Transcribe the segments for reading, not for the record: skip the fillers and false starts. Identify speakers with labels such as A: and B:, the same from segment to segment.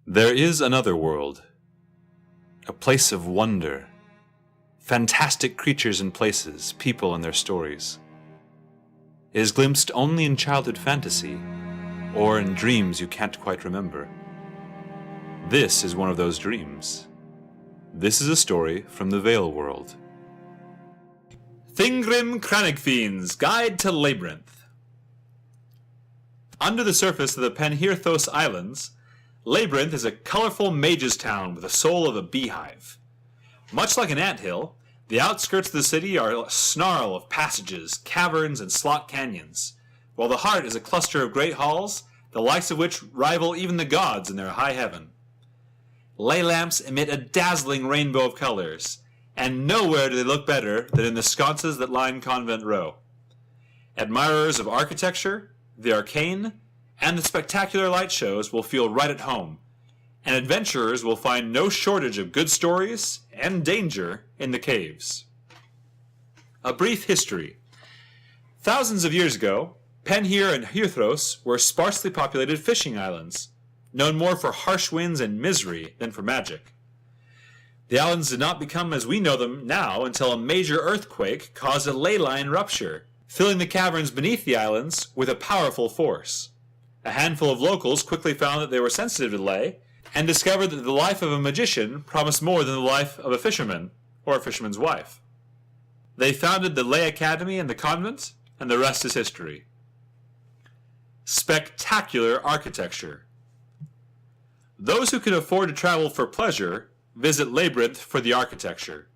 A: There is another world, a place of wonder, fantastic creatures and places, people and their stories. It is glimpsed only in childhood fantasy, or in dreams you can't quite remember. This is one of those dreams. This is a story from the Veilworld. Thingrim Crannegfind's Guide to Leybrinth. Under the surface of the Penhirthos Islands, Leybrinth is a colorful mage's town with the soul of a beehive. Much like an anthill, the outskirts of the city are a snarl of passages, caverns, and slot canyons, while the heart is a cluster of great halls, the likes of which rival even the gods in their high heaven. Ley lamps emit a dazzling rainbow of colors, and nowhere do they look better than in the sconces that line Convent Row. Admirers of architecture, the arcane, and the spectacular light shows will feel right at home, and adventurers will find no shortage of good stories and danger in the caves. A brief history. Thousands of years ago, Penhir and Hirthros were sparsely populated fishing islands, known more for harsh winds and misery than for magic. The islands did not become as we know them now until a major earthquake caused a ley line rupture, filling the caverns beneath the islands with a powerful force. A handful of locals quickly found that they were sensitive to ley, and discovered that the life of a magician promised more than the life of a fisherman, or a fisherman's wife. They founded the Ley Academy and the convent, and the rest is history. Spectacular architecture. Those who can afford to travel for pleasure visit Leybrinth for the architecture.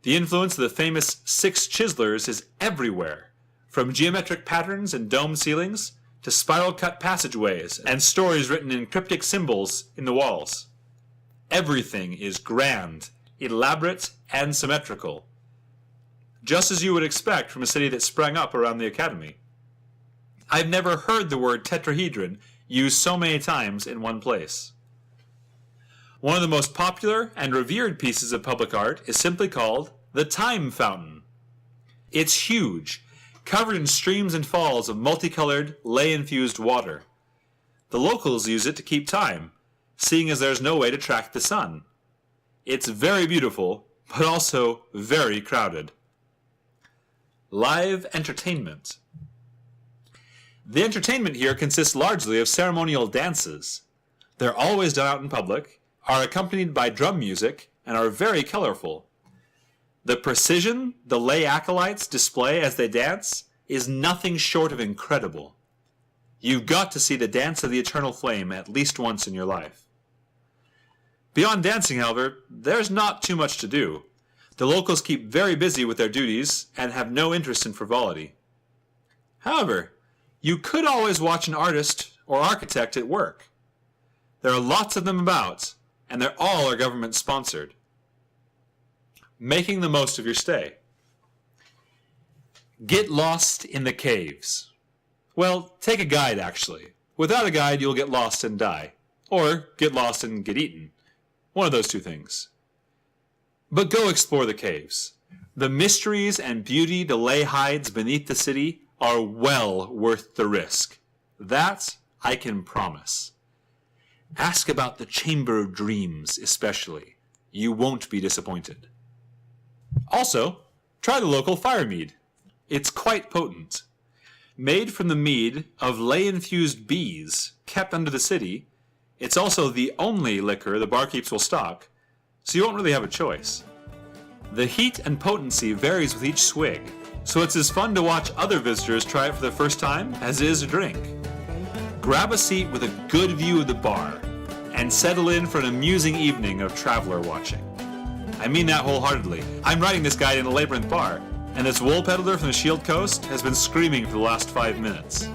A: The influence of the famous Six Chiselers is everywhere, from geometric patterns and domed ceilings to spiral-cut passageways and stories written in cryptic symbols in the walls. Everything is grand, elaborate, and symmetrical, just as you would expect from a city that sprang up around the academy. I've never heard the word tetrahedron used so many times in one place. One of the most popular and revered pieces of public art is simply called the Time Fountain. It's huge, covered in streams and falls of multicolored, ley-infused water. The locals use it to keep time, seeing as there's no way to track the sun. It's very beautiful, but also very crowded. Live entertainment. The entertainment here consists largely of ceremonial dances. They're always done out in public, are accompanied by drum music, and are very colorful. The precision the lay acolytes display as they dance is nothing short of incredible. You've got to see the dance of the eternal flame at least once in your life. Beyond dancing, however, there's not too much to do. The locals keep very busy with their duties and have no interest in frivolity. However, you could always watch an artist or architect at work. There are lots of them about, and they're all are government sponsored. Making the most of your stay. Get lost in the caves. Well, take a guide actually. Without a guide, you'll get lost and die. Or get lost and get eaten. One of those two things. But go explore the caves. The mysteries and beauty the ley hides beneath the city are well worth the risk. That I can promise. Ask about the Chamber of Dreams especially. You won't be disappointed. Also, try the local fire mead. It's quite potent. Made from the mead of ley-infused bees kept under the city, it's also the only liquor the barkeeps will stock, so you won't really have a choice. The heat and potency varies with each swig, so it's as fun to watch other visitors try it for the first time as it is to drink. Grab a seat with a good view of the bar, and settle in for an amusing evening of traveler watching. I mean that wholeheartedly. I'm writing this guide in a Leybrinth bar, and this wool peddler from the Shield Coast has been screaming for the last 5 minutes.